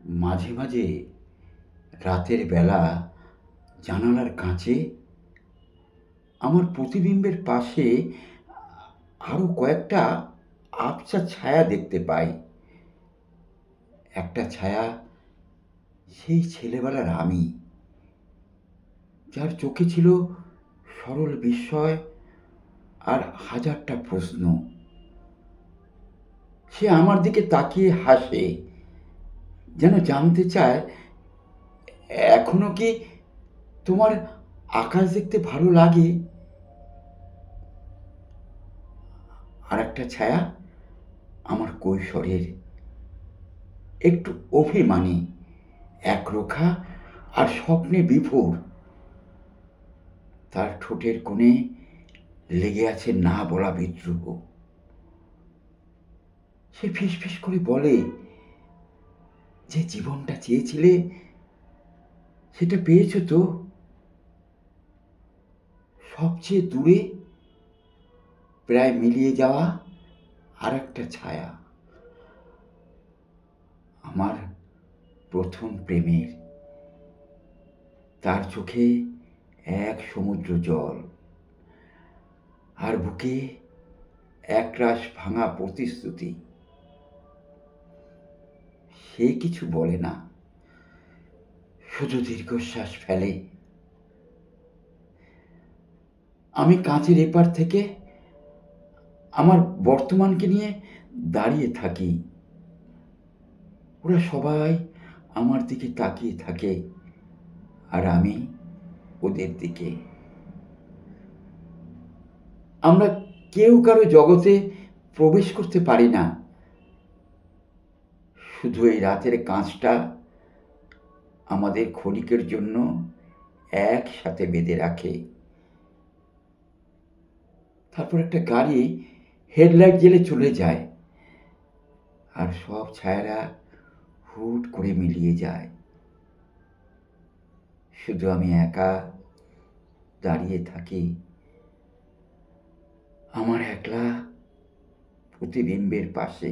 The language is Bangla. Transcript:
মাঝে মাঝে রাতের বেলা জানালার কাছে আমার প্রতিবিম্বের পাশে আরো কয়েকটা আবছা ছায়া দেখতে পাই। একটা ছায়া সেই ছেলেবেলার আমি, যার চোখে ছিল সরল বিস্ময় আর হাজারটা প্রশ্ন। সে আমার দিকে তাকিয়ে হাসে, যেন জানতে চায়, এখনো কি তোমার আকাশ দেখতে ভালো লাগে? আর একটা ছায়া আমার কৈশোরের, একটু অভিমানী, একরোখা আর স্বপ্নে বিভোর। তার ঠোঁটের কোণে লেগে আছে না বলা বিদ্রোহ। সে ফিসফিস করে বলে, যে জীবনটা চেয়েছিলে সেটা পেয়েছো তো? সবচেয়ে দূরে প্রায় মিলিয়ে যাওয়া আর একটা ছায়া, আমার প্রথম প্রেমের। তার চোখে এক সমুদ্র জল, আর বুকে একরাশ ভাঙা প্রতিশ্রুতি। সে কিছু বলে না, শুধু দীর্ঘশ্বাস ফেলে। আমি কাঁচের এপার থেকে আমার বর্তমানকে নিয়ে দাঁড়িয়ে থাকি। ওরা সবাই আমার দিকে তাকিয়ে থাকে, আর আমি ওদের দিকে। আমরা কেউ কারো জগতে প্রবেশ করতে পারি না, শুধু এই রাতের কাঁচটা আমাদের ক্ষণিকের জন্য একসাথে বেঁধে রাখে। তারপর একটা গাড়ি হেডলাইট জ্বেলে চলে যায়, আর সব ছায়ারা হুট করে মিলিয়ে যায়। শুধু আমি একা দাঁড়িয়ে থাকি আমার একলা প্রতিবিম্বের পাশে।